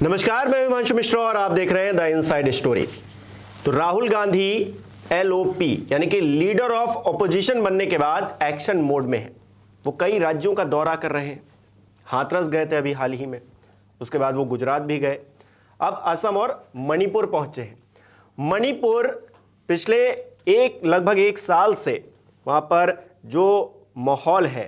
नमस्कार, मैं हिमांशु मिश्रा और आप देख रहे हैं द इनसाइड स्टोरी। तो राहुल गांधी LOP यानी कि लीडर ऑफ ऑपोजिशन बनने के बाद एक्शन मोड में है। वो कई राज्यों का दौरा कर रहे हैं। हाथरस गए थे अभी हाल ही में, उसके बाद वो गुजरात भी गए, अब असम और मणिपुर पहुंचे हैं। मणिपुर पिछले लगभग एक साल से वहां पर जो माहौल है,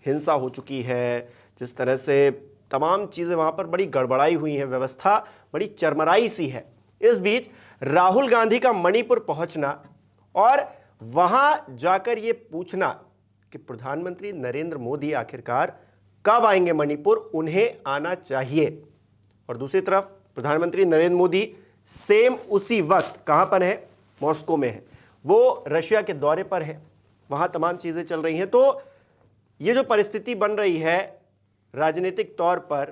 हिंसा हो चुकी है, जिस तरह से तमाम चीज़ें वहाँ पर बड़ी गड़बड़ाई हुई हैं, व्यवस्था बड़ी चरमराई सी है। इस बीच राहुल गांधी का मणिपुर पहुंचना और वहाँ जाकर ये पूछना कि प्रधानमंत्री नरेंद्र मोदी आखिरकार कब आएंगे मणिपुर, उन्हें आना चाहिए। और दूसरी तरफ प्रधानमंत्री नरेंद्र मोदी सेम उसी वक्त कहाँ पर है? मॉस्को में है। वो रशिया के दौरे पर है, वहाँ तमाम चीज़ें चल रही हैं। तो ये जो परिस्थिति बन रही है राजनीतिक तौर पर,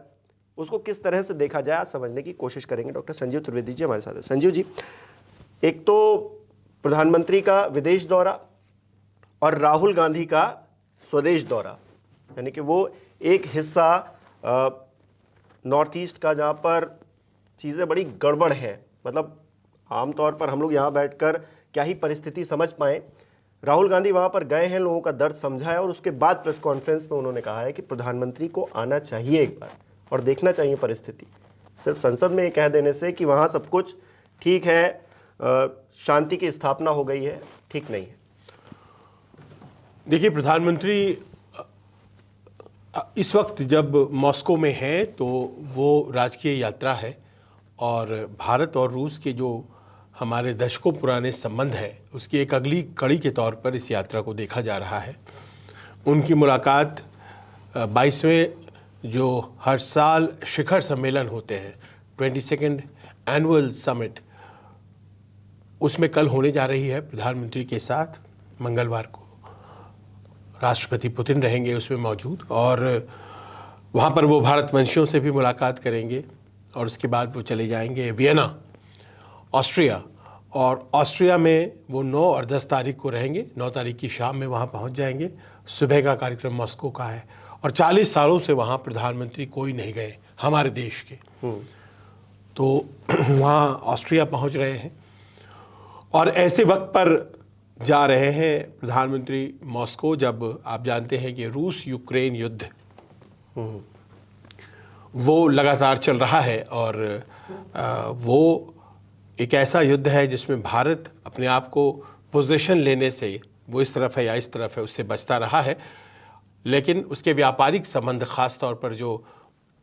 उसको किस तरह से देखा जाए समझने की कोशिश करेंगे। डॉक्टर संजीव त्रिवेदी जी हमारे साथ हैं। संजीव जी, एक तो प्रधानमंत्री का विदेश दौरा और राहुल गांधी का स्वदेश दौरा, यानी कि वो एक हिस्सा नॉर्थ ईस्ट का जहाँ पर चीज़ें बड़ी गड़बड़ है। मतलब आमतौर पर हम लोग यहाँ बैठकर क्या ही परिस्थिति समझ पाएँ। राहुल गांधी वहां पर गए हैं, लोगों का दर्द समझा है और उसके बाद प्रेस कॉन्फ्रेंस में उन्होंने कहा है कि प्रधानमंत्री को आना चाहिए एक बार और देखना चाहिए परिस्थिति। सिर्फ संसद में ये कह देने से कि वहां सब कुछ ठीक है, शांति की स्थापना हो गई है, ठीक नहीं है। देखिए, प्रधानमंत्री इस वक्त जब मॉस्को में है तो वो राजकीय यात्रा है और भारत और रूस के जो हमारे दशकों पुराने संबंध है उसकी एक अगली कड़ी के तौर पर इस यात्रा को देखा जा रहा है। उनकी मुलाकात 22वें जो हर साल शिखर सम्मेलन होते हैं, 22nd एनुअल समिट, उसमें कल होने जा रही है प्रधानमंत्री के साथ। मंगलवार को राष्ट्रपति पुतिन रहेंगे उसमें मौजूद और वहाँ पर वो भारतवंशियों से भी मुलाकात करेंगे और उसके बाद वो चले जाएंगे वियना, ऑस्ट्रिया, और ऑस्ट्रिया में वो 9 और 10 तारीख को रहेंगे। 9 तारीख की शाम में वहाँ पहुँच जाएंगे। सुबह का कार्यक्रम मॉस्को का है और 40 सालों से वहाँ प्रधानमंत्री कोई नहीं गए हमारे देश के। तो वहाँ ऑस्ट्रिया पहुँच रहे हैं और ऐसे वक्त पर जा रहे हैं प्रधानमंत्री मॉस्को जब आप जानते हैं कि रूस यूक्रेन युद्ध वो लगातार चल रहा है और वो एक ऐसा युद्ध है जिसमें भारत अपने आप को पोजीशन लेने से, वो इस तरफ है या इस तरफ है, उससे बचता रहा है। लेकिन उसके व्यापारिक संबंध, ख़ास तौर पर जो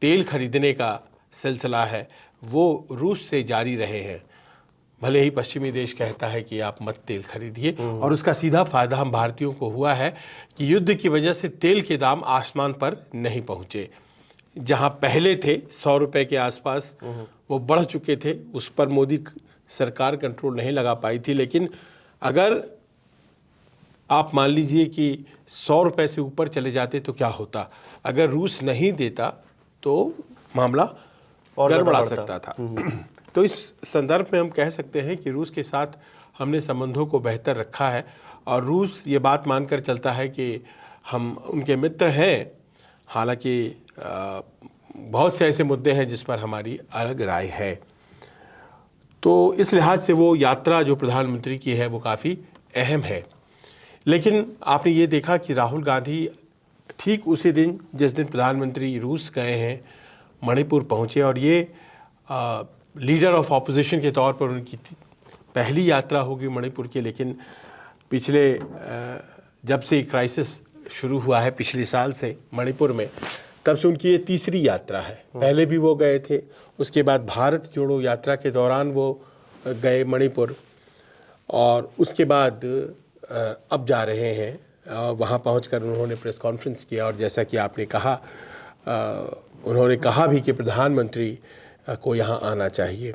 तेल खरीदने का सिलसिला है, वो रूस से जारी रहे हैं। भले ही पश्चिमी देश कहता है कि आप मत तेल खरीदिए, और उसका सीधा फ़ायदा हम भारतीयों को हुआ है कि युद्ध की वजह से तेल के दाम आसमान पर नहीं पहुँचे। जहाँ पहले थे 100 रुपये के आसपास, वो बढ़ चुके थे। उस पर मोदी सरकार कंट्रोल नहीं लगा पाई थी। लेकिन अगर आप मान लीजिए कि 100 रुपये से ऊपर चले जाते तो क्या होता? अगर रूस नहीं देता तो मामला और गड़बड़ा सकता था। तो इस संदर्भ में हम कह सकते हैं कि रूस के साथ हमने संबंधों को बेहतर रखा है और रूस ये बात मानकर चलता है कि हम उनके मित्र हैं। हालांकि बहुत से ऐसे मुद्दे हैं जिस पर हमारी अलग राय है। तो इस लिहाज से वो यात्रा जो प्रधानमंत्री की है वो काफ़ी अहम है। लेकिन आपने ये देखा कि राहुल गांधी ठीक उसी दिन जिस दिन प्रधानमंत्री रूस गए हैं, मणिपुर पहुँचे और ये लीडर ऑफ ऑपोजिशन के तौर पर उनकी पहली यात्रा होगी मणिपुर की। लेकिन पिछले जब से क्राइसिस शुरू हुआ है पिछले साल से मणिपुर में, तब से उनकी ये तीसरी यात्रा है। पहले भी वो गए थे, उसके बाद भारत जोड़ो यात्रा के दौरान वो गए मणिपुर और उसके बाद अब जा रहे हैं। वहाँ पहुंचकर उन्होंने प्रेस कॉन्फ्रेंस किया और जैसा कि आपने कहा, उन्होंने कहा भी कि प्रधानमंत्री को यहाँ आना चाहिए।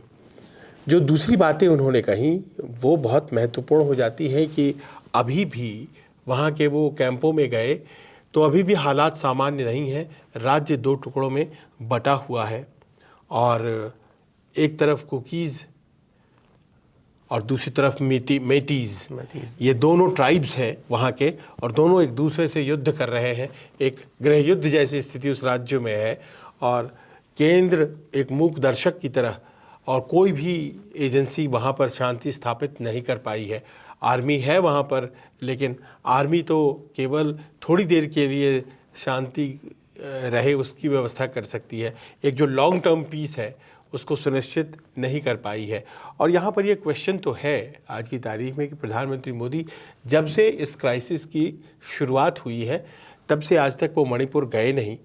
जो दूसरी बातें उन्होंने कही वो बहुत महत्वपूर्ण हो जाती हैं कि अभी भी वहाँ के वो कैंपों में गए तो अभी भी हालात सामान्य नहीं हैं। राज्य 2 टुकड़ों में बटा हुआ है और एक तरफ कुकीज़ और दूसरी तरफ मेटीज़, ये दोनों ट्राइब्स हैं वहाँ के और दोनों एक दूसरे से युद्ध कर रहे हैं। एक गृह युद्ध जैसी स्थिति उस राज्य में है और केंद्र एक मूक दर्शक की तरह और कोई भी एजेंसी वहाँ पर शांति स्थापित नहीं कर पाई है। आर्मी है वहाँ पर, लेकिन आर्मी तो केवल थोड़ी देर के लिए शांति रहे उसकी व्यवस्था कर सकती है। एक जो लॉन्ग टर्म पीस है उसको सुनिश्चित नहीं कर पाई है। और यहाँ पर ये क्वेश्चन तो है आज की तारीख में कि प्रधानमंत्री मोदी जब से इस क्राइसिस की शुरुआत हुई है तब से आज तक वो मणिपुर गए नहीं।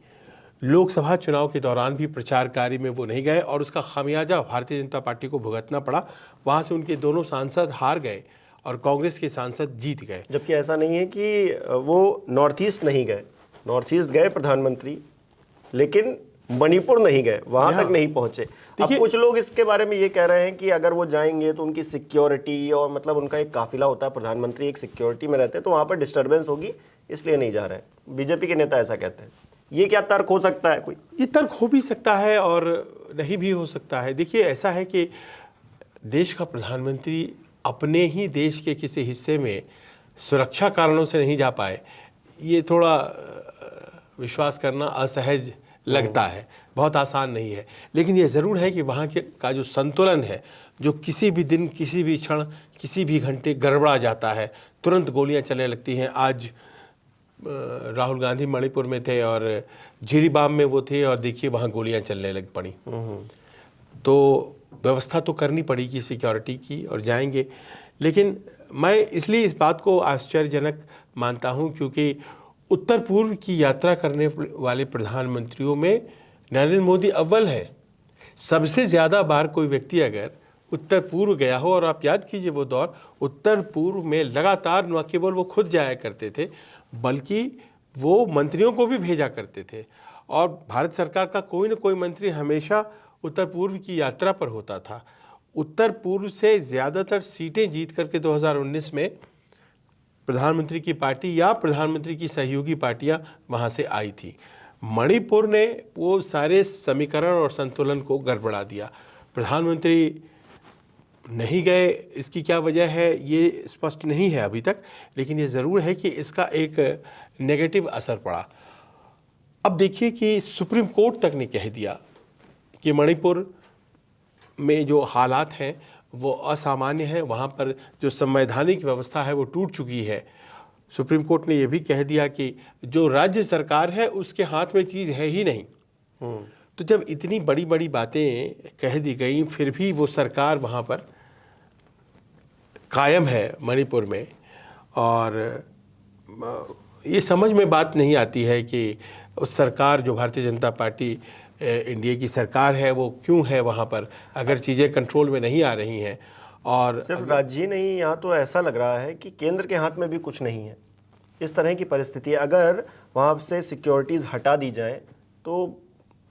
लोकसभा चुनाव के दौरान भी प्रचार कार्य में वो नहीं गए और उसका खामियाजा भारतीय जनता पार्टी को भुगतना पड़ा। वहाँ से उनके दोनों सांसद हार गए और कांग्रेस के सांसद जीत गए। जबकि ऐसा नहीं है कि वो नॉर्थ ईस्ट नहीं गए, नॉर्थ ईस्ट गए प्रधानमंत्री, लेकिन मणिपुर नहीं गए, वहां तक नहीं पहुंचे। अब कुछ लोग इसके बारे में ये कह रहे हैं कि अगर वो जाएंगे तो उनकी सिक्योरिटी, और मतलब उनका एक काफिला होता है, प्रधानमंत्री एक सिक्योरिटी में रहते हैं, तो वहां पर डिस्टर्बेंस होगी, इसलिए नहीं जा रहे हैं। बीजेपी के नेता ऐसा कहते हैं। ये क्या तर्क हो सकता है? कोई ये तर्क हो भी सकता है और नहीं भी हो सकता है। देखिए, ऐसा है कि देश का प्रधानमंत्री अपने ही देश के किसी हिस्से में सुरक्षा कारणों से नहीं जा पाए, ये थोड़ा विश्वास करना असहज लगता है, बहुत आसान नहीं है। लेकिन ये ज़रूर है कि वहाँ के का जो संतुलन है, जो किसी भी दिन, किसी भी क्षण, किसी भी घंटे गड़बड़ा जाता है, तुरंत गोलियां चलने लगती हैं। आज राहुल गांधी मणिपुर में थे और जिरीबाम में वो थे और देखिए वहाँ गोलियां चलने लग पड़ी। तो व्यवस्था तो करनी पड़ेगी सिक्योरिटी की और जाएंगे। लेकिन मैं इसलिए इस बात को आश्चर्यजनक मानता हूँ क्योंकि उत्तर पूर्व की यात्रा करने वाले प्रधानमंत्रियों में नरेंद्र मोदी अव्वल है। सबसे ज़्यादा बार कोई व्यक्ति अगर उत्तर पूर्व गया हो, और आप याद कीजिए वो दौर, उत्तर पूर्व में लगातार न केवल वो खुद जाया करते थे बल्कि वो मंत्रियों को भी भेजा करते थे। और भारत सरकार का कोई न कोई मंत्री हमेशा उत्तर पूर्व की यात्रा पर होता था। उत्तर पूर्व से ज़्यादातर सीटें जीत करके 2019 में प्रधानमंत्री की पार्टी या प्रधानमंत्री की सहयोगी पार्टियां वहां से आई थी। मणिपुर ने वो सारे समीकरण और संतुलन को गड़बड़ा दिया। प्रधानमंत्री नहीं गए, इसकी क्या वजह है ये स्पष्ट नहीं है अभी तक, लेकिन ये ज़रूर है कि इसका एक नेगेटिव असर पड़ा। अब देखिए कि सुप्रीम कोर्ट तक ने कह दिया कि मणिपुर में जो हालात हैं वो असामान्य है, वहाँ पर जो संवैधानिक व्यवस्था है वो टूट चुकी है। सुप्रीम कोर्ट ने ये भी कह दिया कि जो राज्य सरकार है उसके हाथ में चीज़ है ही नहीं। तो जब इतनी बड़ी बड़ी बातें कह दी गई फिर भी वो सरकार वहाँ पर कायम है मणिपुर में, और ये समझ में बात नहीं आती है कि उस सरकार जो भारतीय जनता पार्टी इंडिया की सरकार है वो क्यों है वहाँ पर, अगर चीज़ें कंट्रोल में नहीं आ रही हैं। और सिर्फ राज्य नहीं, यहाँ तो ऐसा लग रहा है कि केंद्र के हाथ में भी कुछ नहीं है। इस तरह की परिस्थिति है, अगर वहाँ से सिक्योरिटीज़ हटा दी जाए तो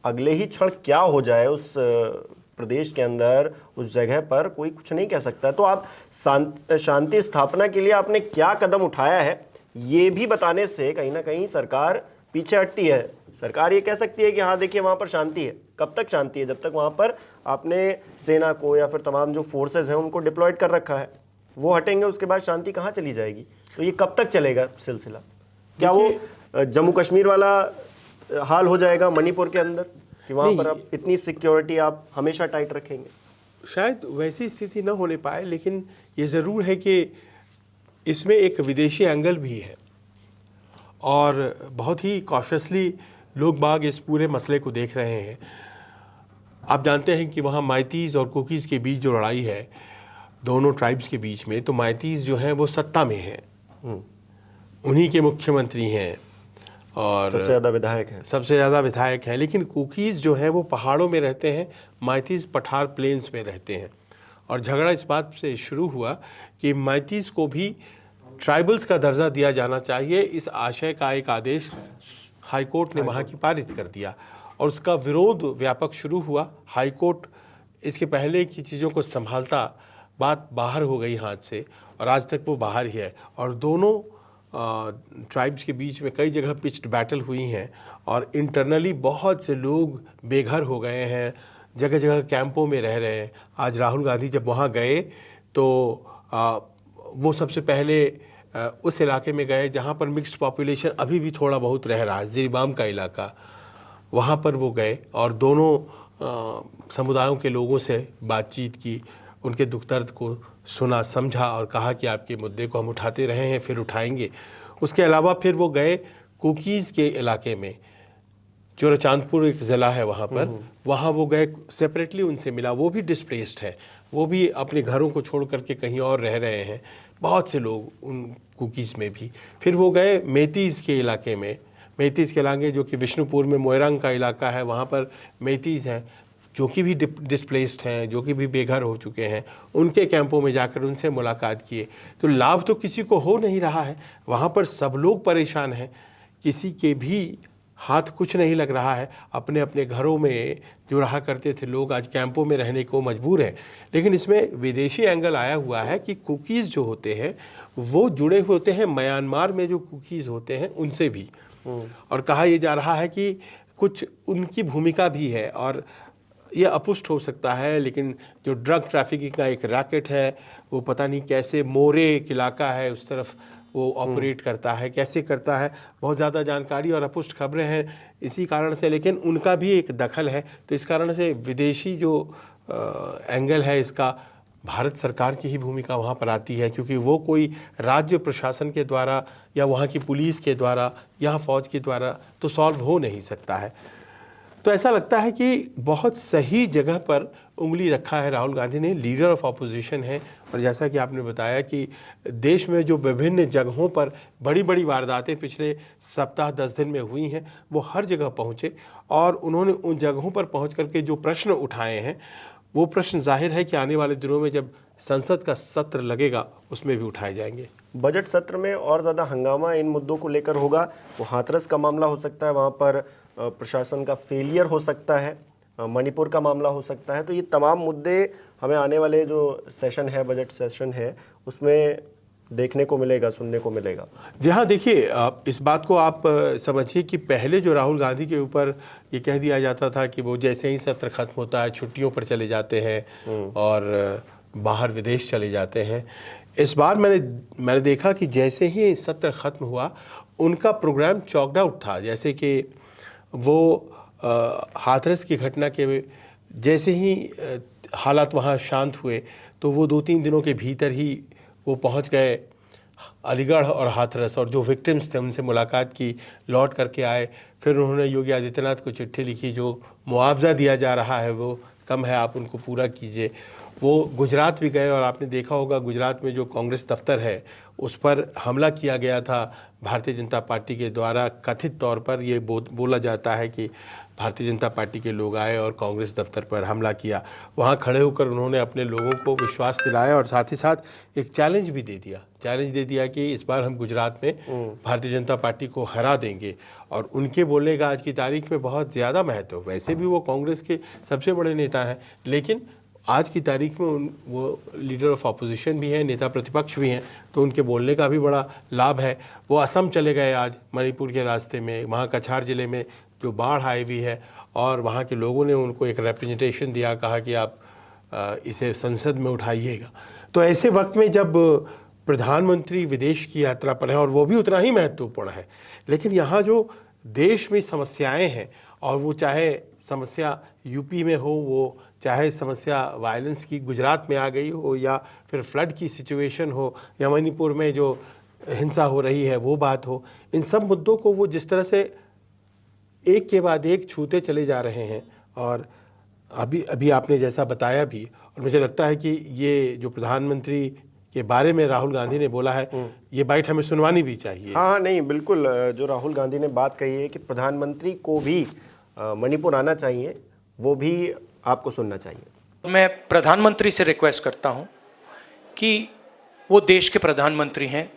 अगले ही क्षण क्या हो जाए उस प्रदेश के अंदर, उस जगह पर कोई कुछ नहीं कह सकता। तो आप शांति स्थापना के लिए आपने क्या कदम उठाया है ये भी बताने से कहीं ना कहीं सरकार पीछे हटती है। सरकार ये कह सकती है कि हाँ देखिए वहाँ पर शांति है। कब तक शांति है? जब तक वहाँ पर आपने सेना को या फिर तमाम जो फोर्सेज हैं उनको डिप्लॉयड कर रखा है। वो हटेंगे उसके बाद शांति कहाँ चली जाएगी? तो ये कब तक चलेगा सिलसिला? क्या वो जम्मू कश्मीर वाला हाल हो जाएगा मणिपुर के अंदर कि वहाँ पर आप इतनी सिक्योरिटी आप हमेशा टाइट रखेंगे? शायद वैसी स्थिति न होने पाए, लेकिन ये ज़रूर है कि इसमें एक विदेशी एंगल भी है और बहुत ही कॉशियसली लोग बाग इस पूरे मसले को देख रहे हैं। आप जानते हैं कि वहाँ माइतीज़ और कुकीज़ के बीच जो लड़ाई है दोनों ट्राइब्स के बीच में, तो माइतीज़ जो हैं वो सत्ता में हैं, उन्हीं के मुख्यमंत्री हैं और सबसे ज़्यादा विधायक हैं। लेकिन कुकीज़ जो है वो पहाड़ों में रहते हैं, माइतीज़ पठार प्लेन्स में रहते हैं। और झगड़ा इस बात से शुरू हुआ कि माइतीज़ को भी ट्राइबल्स का दर्जा दिया जाना चाहिए। इस आशय का एक आदेश हाई कोर्ट ने वहाँ की पारित कर दिया और उसका विरोध व्यापक शुरू हुआ। हाई कोर्ट इसके पहले की चीज़ों को संभालता बात बाहर हो गई हाथ से और आज तक वो बाहर ही है। और दोनों ट्राइब्स के बीच में कई जगह पिच्ड बैटल हुई हैं और इंटरनली बहुत से लोग बेघर हो गए हैं, जगह जगह कैंपों में रह रहे हैं। आज राहुल गांधी जब वहाँ गए तो वो सबसे पहले उस इलाके में गए जहाँ पर मिक्स्ड पॉपुलेशन अभी भी थोड़ा बहुत रह रहा है, जिरीबाम का इलाका। वहाँ पर वो गए और दोनों समुदायों के लोगों से बातचीत की, उनके दुख दर्द को सुना, समझा और कहा कि आपके मुद्दे को हम उठाते रहे हैं, फिर उठाएंगे। उसके अलावा फिर वो गए कुकीज़ के इलाके में, चोराचांदपुर एक ज़िला है वहाँ पर, वहाँ वो गए, सेपरेटली उनसे मिला। वो भी डिस्प्लेस्ड है, वो भी अपने घरों को छोड़ करके कहीं और रह रहे हैं, बहुत से लोग उन कुकीज़ में भी। फिर वो गए मेतीज़ के इलाके में, मेतीज़ के इलाके जो कि विष्णुपुर में मोयरंग का इलाका है, वहाँ पर मेतीज़ हैं जो कि भी डिस्प्लेस्ड हैं, जो कि भी बेघर हो चुके हैं। उनके कैंपों में जाकर उनसे मुलाकात किए। तो लाभ तो किसी को हो नहीं रहा है, वहाँ पर सब लोग परेशान हैं, किसी के भी हाथ कुछ नहीं लग रहा है। अपने अपने घरों में जो रहा करते थे लोग आज कैंपों में रहने को मजबूर हैं। लेकिन इसमें विदेशी एंगल आया हुआ है कि कुकीज़ जो होते हैं वो जुड़े होते हैं म्यांमार में जो कुकीज़ होते हैं उनसे भी, और कहा यह जा रहा है कि कुछ उनकी भूमिका भी है। और ये अपुष्ट हो सकता है, लेकिन जो ड्रग ट्रैफिकिंग का एक रैकेट है वो पता नहीं कैसे, मोरे एक इलाका है उस तरफ वो ऑपरेट करता है, कैसे करता है, बहुत ज़्यादा जानकारी और अपुष्ट खबरें हैं इसी कारण से। लेकिन उनका भी एक दखल है, तो इस कारण से विदेशी जो एंगल है इसका भारत सरकार की ही भूमिका वहाँ पर आती है, क्योंकि वो कोई राज्य प्रशासन के द्वारा या वहाँ की पुलिस के द्वारा या फौज के द्वारा तो सॉल्व हो नहीं सकता है। तो ऐसा लगता है कि बहुत सही जगह पर उंगली रखा है राहुल गांधी ने, लीडर ऑफ ऑपोजिशन है। और जैसा कि आपने बताया कि देश में जो विभिन्न जगहों पर बड़ी बड़ी वारदातें पिछले सप्ताह 10 दिन में हुई हैं, वो हर जगह पहुँचे और उन्होंने उन जगहों पर पहुँच करके जो प्रश्न उठाए हैं, वो प्रश्न जाहिर है कि आने वाले दिनों में जब संसद का सत्र लगेगा उसमें भी उठाए जाएंगे। बजट सत्र में और ज़्यादा हंगामा इन मुद्दों को लेकर होगा। वो हाथरस का मामला हो सकता है, वहाँ पर प्रशासन का फेलियर हो सकता है, मणिपुर का मामला हो सकता है। तो ये तमाम मुद्दे हमें आने वाले जो सेशन है, बजट सेशन है, उसमें देखने को मिलेगा, सुनने को मिलेगा। जी हाँ, देखिए इस बात को आप समझिए कि पहले जो राहुल गांधी के ऊपर ये कह दिया जाता था कि वो जैसे ही सत्र खत्म होता है छुट्टियों पर चले जाते हैं और बाहर विदेश चले जाते हैं। इस बार मैंने देखा कि जैसे ही सत्र खत्म हुआ उनका प्रोग्राम चॉकड आउट था। जैसे कि वो हाथरस की घटना के जैसे ही हालात वहाँ शांत हुए तो वो 2-3 दिनों के भीतर ही वो पहुँच गए अलीगढ़ और हाथरस, और जो विक्टिम्स थे उनसे मुलाकात की, लौट करके आए। फिर उन्होंने योगी आदित्यनाथ को चिट्ठी लिखी, जो मुआवजा दिया जा रहा है वो कम है, आप उनको पूरा कीजिए। वो गुजरात भी गए और आपने देखा होगा गुजरात में जो कांग्रेस दफ्तर है उस पर हमला किया गया था भारतीय जनता पार्टी के द्वारा। कथित तौर पर ये बोला जाता है कि भारतीय जनता पार्टी के लोग आए और कांग्रेस दफ्तर पर हमला किया। वहाँ खड़े होकर उन्होंने अपने लोगों को विश्वास दिलाया और साथ ही साथ एक चैलेंज भी दे दिया कि इस बार हम गुजरात में भारतीय जनता पार्टी को हरा देंगे। और उनके बोलने का आज की तारीख में बहुत ज़्यादा महत्व। वैसे भी वो कांग्रेस के सबसे बड़े नेता हैं, लेकिन आज की तारीख में वो लीडर ऑफ ऑपोजिशन भी हैं, नेता प्रतिपक्ष भी हैं, तो उनके बोलने का भी बड़ा लाभ है। वो असम चले गए आज मणिपुर के रास्ते में, वहाँ कछार ज़िले में जो बाढ़ आई हुई है, और वहाँ के लोगों ने उनको एक रिप्रेजेंटेशन दिया, कहा कि आप इसे संसद में उठाइएगा। तो ऐसे वक्त में जब प्रधानमंत्री विदेश की यात्रा पर है और वो भी उतना ही महत्वपूर्ण है, लेकिन यहाँ जो देश में समस्याएं हैं, और वो चाहे समस्या यूपी में हो, वो चाहे समस्या वायलेंस की गुजरात में आ गई हो, या फिर फ्लड की सिचुएशन हो, या मणिपुर में जो हिंसा हो रही है वो बात हो, इन सब मुद्दों को वो जिस तरह से एक के बाद एक छूते चले जा रहे हैं। और अभी आपने जैसा बताया भी, और मुझे लगता है कि ये जो प्रधानमंत्री के बारे में राहुल गांधी ने बोला है, ये बाइट हमें सुनवानी भी चाहिए। हाँ, नहीं, बिल्कुल। जो राहुल गांधी ने बात कही है कि प्रधानमंत्री को भी मणिपुर आना चाहिए, वो भी आपको सुनना चाहिए। मैं प्रधानमंत्री से रिक्वेस्ट करता हूं कि वो देश के प्रधानमंत्री हैं,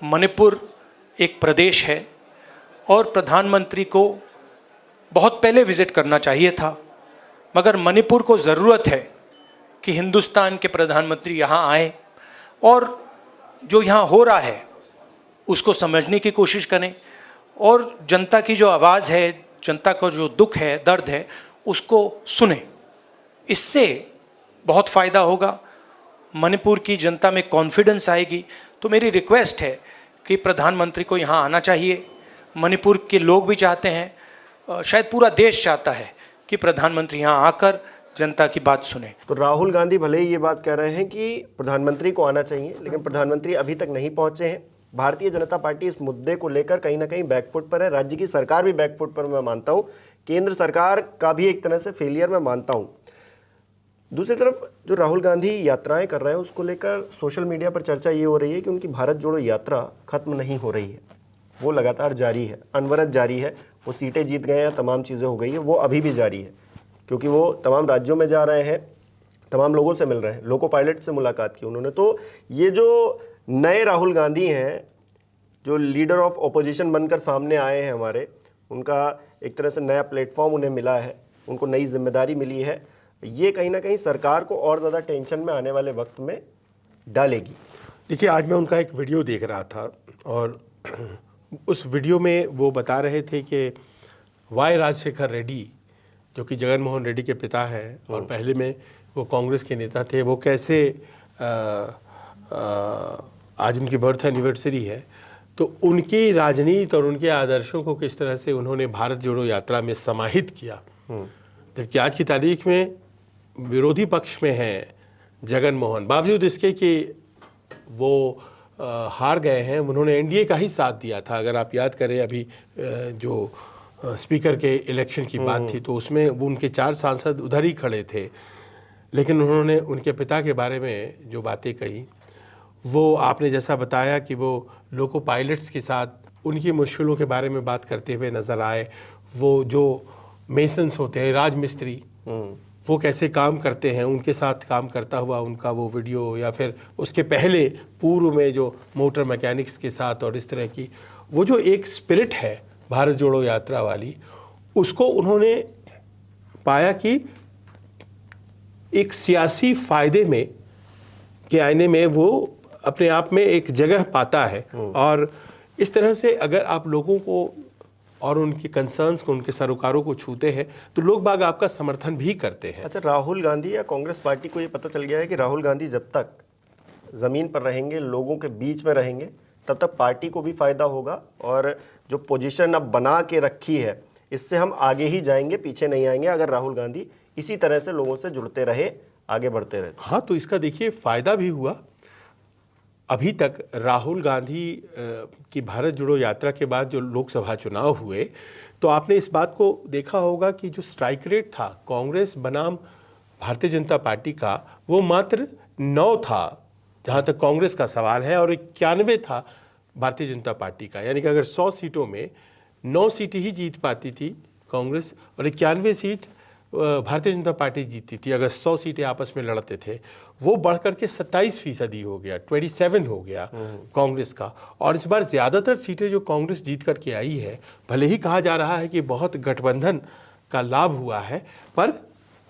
मणिपुर एक प्रदेश है, और प्रधानमंत्री को बहुत पहले विजिट करना चाहिए था, मगर मणिपुर को ज़रूरत है कि हिंदुस्तान के प्रधानमंत्री यहाँ आए और जो यहाँ हो रहा है उसको समझने की कोशिश करें, और जनता की जो आवाज़ है, जनता का जो दुख है, दर्द है, उसको सुने। इससे बहुत फ़ायदा होगा, मणिपुर की जनता में कॉन्फिडेंस आएगी। तो मेरी रिक्वेस्ट है कि प्रधानमंत्री को यहाँ आना चाहिए, मणिपुर के लोग भी चाहते हैं, शायद पूरा देश चाहता है कि प्रधानमंत्री यहाँ आकर जनता की बात सुने। तो राहुल गांधी भले ही ये बात कह रहे हैं कि प्रधानमंत्री को आना चाहिए, लेकिन प्रधानमंत्री अभी तक नहीं पहुंचे हैं। भारतीय जनता पार्टी इस मुद्दे को लेकर कहीं ना कहीं बैकफुट पर है। राज्य की सरकार भी बैकफुट पर मैं मानता हूं, केंद्र सरकार का भी एक तरह से फेलियर मैं मानता हूं। दूसरी तरफ जो राहुल गांधी यात्राएं कर रहे हैं उसको लेकर सोशल मीडिया पर चर्चा ये हो रही है कि उनकी भारत जोड़ो यात्रा खत्म नहीं हो रही है, वो लगातार जारी है, अनवरत जारी है। वो सीटें जीत गए हैं, तमाम चीज़ें हो गई है, वो अभी भी जारी है, क्योंकि वो तमाम राज्यों में जा रहे हैं, तमाम लोगों से मिल रहे हैं, लोको पायलट से मुलाकात की उन्होंने। तो ये जो नए राहुल गांधी हैं, जो लीडर ऑफ ऑपोजिशन बनकर सामने आए हैं हमारे, उनका एक तरह से नया प्लेटफॉर्म उन्हें मिला है, उनको नई जिम्मेदारी मिली है, ये कहीं ना कहीं सरकार को और ज़्यादा टेंशन में आने वाले वक्त में डालेगी। देखिए, आज मैं उनका एक वीडियो देख रहा था और उस वीडियो में वो बता रहे थे कि वाई राजशेखर रेड्डी, जो कि जगन मोहन रेड्डी के पिता हैं और पहले में वो कांग्रेस के नेता थे, वो कैसे आज उनकी बर्थ एनिवर्सरी है, तो उनकी राजनीति और उनके आदर्शों को किस तरह से उन्होंने भारत जोड़ो यात्रा में समाहित किया। जबकि आज की तारीख में विरोधी पक्ष में हैं जगन मोहन, बावजूद इसके कि वो हार गए हैं, उन्होंने एनडीए का ही साथ दिया था। अगर आप याद करें, अभी जो स्पीकर के इलेक्शन की बात थी तो उसमें वो उनके 4 सांसद उधर ही खड़े थे, लेकिन उन्होंने उनके पिता के बारे में जो बातें कही, वो आपने जैसा बताया कि वो लोको पायलट्स के साथ उनकी मुश्किलों के बारे में बात करते हुए नज़र आए। वो जो मेसन्स होते हैं, राजमिस्त्री, वो कैसे काम करते हैं, उनके साथ काम करता हुआ उनका वो वीडियो, या फिर उसके पहले पूर्व में जो मोटर मैकेनिक्स के साथ और इस तरह की वो जो एक स्पिरिट है भारत जोड़ो यात्रा वाली, उसको उन्होंने पाया कि एक सियासी फायदे में के आईने में वो अपने आप में एक जगह पाता है। और इस तरह से अगर आप लोगों को और उनकी कंसर्न्स को, उनके सरोकारों को छूते हैं तो लोग बाग आपका समर्थन भी करते हैं। अच्छा, राहुल गांधी या कांग्रेस पार्टी को ये पता चल गया है कि राहुल गांधी जब तक ज़मीन पर रहेंगे, लोगों के बीच में रहेंगे, तब तक पार्टी को भी फायदा होगा, और जो पोजीशन अब बना के रखी है इससे हम आगे ही जाएंगे, पीछे नहीं आएंगे, अगर राहुल गांधी इसी तरह से लोगों से जुड़ते रहे, आगे बढ़ते रहे। हाँ, तो इसका देखिए फ़ायदा भी हुआ। अभी तक राहुल गांधी की भारत जोड़ो यात्रा के बाद जो लोकसभा चुनाव हुए, तो आपने इस बात को देखा होगा कि जो स्ट्राइक रेट था कांग्रेस बनाम भारतीय जनता पार्टी का, वो मात्र 9 था जहाँ तक कांग्रेस का सवाल है, और 91 था भारतीय जनता पार्टी का। यानी कि अगर 100 सीटों में 9 सीटें ही जीत पाती थी कांग्रेस और 91 सीट भारतीय जनता पार्टी जीतती थी। अगर 100 सीटें आपस में लड़ते थे, वो बढ़कर के 27% हो गया, 27 हो गया कांग्रेस का। और इस बार ज़्यादातर सीटें जो कांग्रेस जीत करके आई है, भले ही कहा जा रहा है कि बहुत गठबंधन का लाभ हुआ है, पर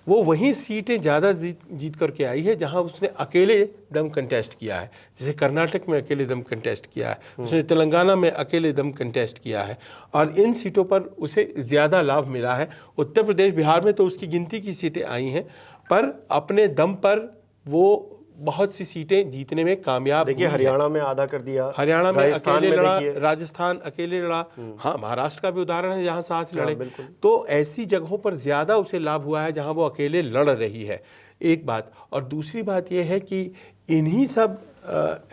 वो वहीं सीटें ज़्यादा जीत करके आई है जहां उसने अकेले दम कंटेस्ट किया है। जैसे कर्नाटक में अकेले दम कंटेस्ट किया है, उसने तेलंगाना में अकेले दम कंटेस्ट किया है, और इन सीटों पर उसे ज़्यादा लाभ मिला है। उत्तर प्रदेश, बिहार में तो उसकी गिनती की सीटें आई हैं, पर अपने दम पर वो बहुत सी सीटें जीतने में कामयाब। देखिए, हरियाणा में आधा कर दिया, हरियाणा में अकेले लड़ा, देखिए राजस्थान अकेले लड़ा, हाँ, महाराष्ट्र का भी उदाहरण है जहां साथ लड़े। तो ऐसी जगहों पर ज्यादा उसे लाभ हुआ है जहां वो अकेले लड़ रही है, एक बात। और दूसरी बात यह है कि इन्हीं सब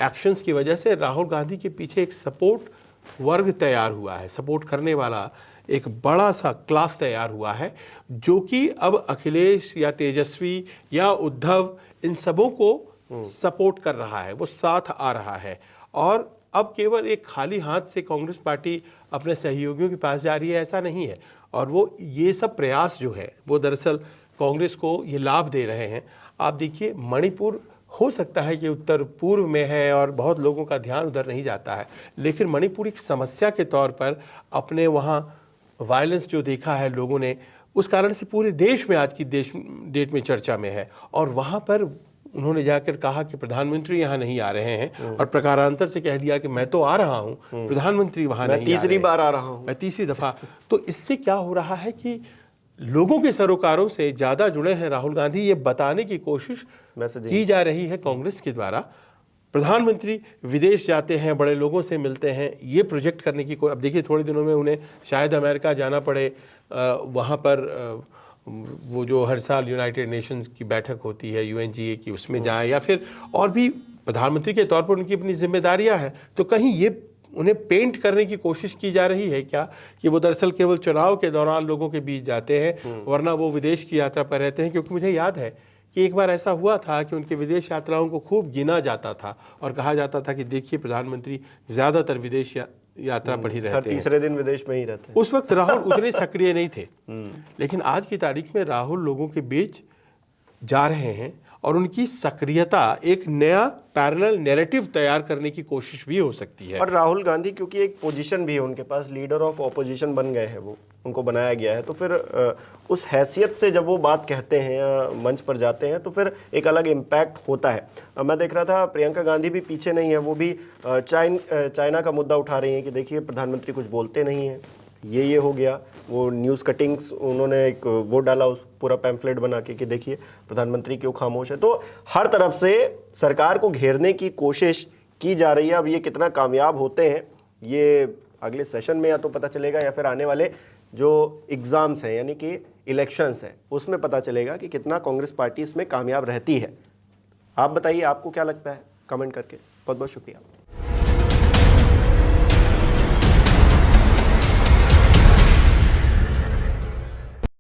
एक्शंस की वजह से राहुल गांधी के पीछे एक सपोर्ट वर्ग तैयार हुआ है, सपोर्ट करने वाला एक बड़ा सा क्लास तैयार हुआ है, जो कि अब अखिलेश या तेजस्वी या उद्धव इन सबों को सपोर्ट कर रहा है, वो साथ आ रहा है। और अब केवल एक खाली हाथ से कांग्रेस पार्टी अपने सहयोगियों के पास जा रही है, ऐसा नहीं है। और वो ये सब प्रयास जो है वो दरअसल कांग्रेस को ये लाभ दे रहे हैं। आप देखिए, मणिपुर हो सकता है कि उत्तर पूर्व में है और बहुत लोगों का ध्यान उधर नहीं जाता है, लेकिन मणिपुर एक समस्या के तौर पर अपने वहाँ वायलेंस जो देखा है लोगों ने, उस कारण से पूरे देश में आज की डेट में चर्चा में है। और वहाँ पर उन्होंने जाकर कहा कि प्रधानमंत्री यहाँ नहीं आ रहे हैं, और प्रकारांतर से कह दिया कि मैं तो आ रहा हूँ, प्रधानमंत्री वहाँ नहीं, तीसरी बार आ रहा हूँ, मैं तीसरी दफा। तो इससे क्या हो रहा है कि लोगों के सरोकारों से ज़्यादा जुड़े हैं राहुल गांधी, ये बताने की कोशिश की जा रही है कांग्रेस के द्वारा। प्रधानमंत्री विदेश जाते हैं, बड़े लोगों से मिलते हैं, ये प्रोजेक्ट करने की कोई, अब देखिए थोड़े दिनों में उन्हें शायद अमेरिका जाना पड़े, वहाँ पर वो जो हर साल यूनाइटेड नेशंस की बैठक होती है UNGA की, उसमें जाएं, या फिर और भी प्रधानमंत्री के तौर पर उनकी अपनी जिम्मेदारियां हैं, तो कहीं ये उन्हें पेंट करने की कोशिश की जा रही है क्या कि वो दरअसल केवल चुनाव के दौरान लोगों के बीच जाते हैं, वरना वो विदेश की यात्रा पर रहते हैं? क्योंकि मुझे याद है कि एक बार ऐसा हुआ था कि उनके विदेश यात्राओं को खूब गिना जाता था और कहा जाता था कि देखिए प्रधानमंत्री ज़्यादातर विदेश यात्रा पर ही हर रहते हैं। तीसरे दिन विदेश में ही रहते हैं। उस वक्त राहुल उतने सक्रिय नहीं थे, लेकिन आज की तारीख में राहुल लोगों के बीच जा रहे हैं और उनकी सक्रियता एक नया पैरेलल नैरेटिव तैयार करने की कोशिश भी हो सकती है। और राहुल गांधी क्योंकि एक पोजीशन भी है उनके पास, लीडर ऑफ ऑपोजिशन बन गए हैं, वो उनको बनाया गया है, तो फिर उस हैसियत से जब वो बात कहते हैं या मंच पर जाते हैं तो फिर एक अलग इम्पैक्ट होता है। मैं देख रहा था प्रियंका गांधी भी पीछे नहीं है, वो भी चाइना का मुद्दा उठा रही हैं कि देखिए प्रधानमंत्री कुछ बोलते नहीं हैं, ये हो गया। वो न्यूज़ कटिंग्स उन्होंने एक वो डाला, उस पूरा पैम्फलेट बना के कि देखिए प्रधानमंत्री क्यों खामोश है। तो हर तरफ से सरकार को घेरने की कोशिश की जा रही है। अब ये कितना कामयाब होते हैं ये अगले सेशन में या तो पता चलेगा, या फिर आने वाले जो एग्ज़ाम्स हैं यानी कि इलेक्शंस हैं उसमें पता चलेगा कि कितना कांग्रेस पार्टी इसमें कामयाब रहती है। आप बताइए आपको क्या लगता है, कमेंट करके। बहुत बहुत शुक्रिया।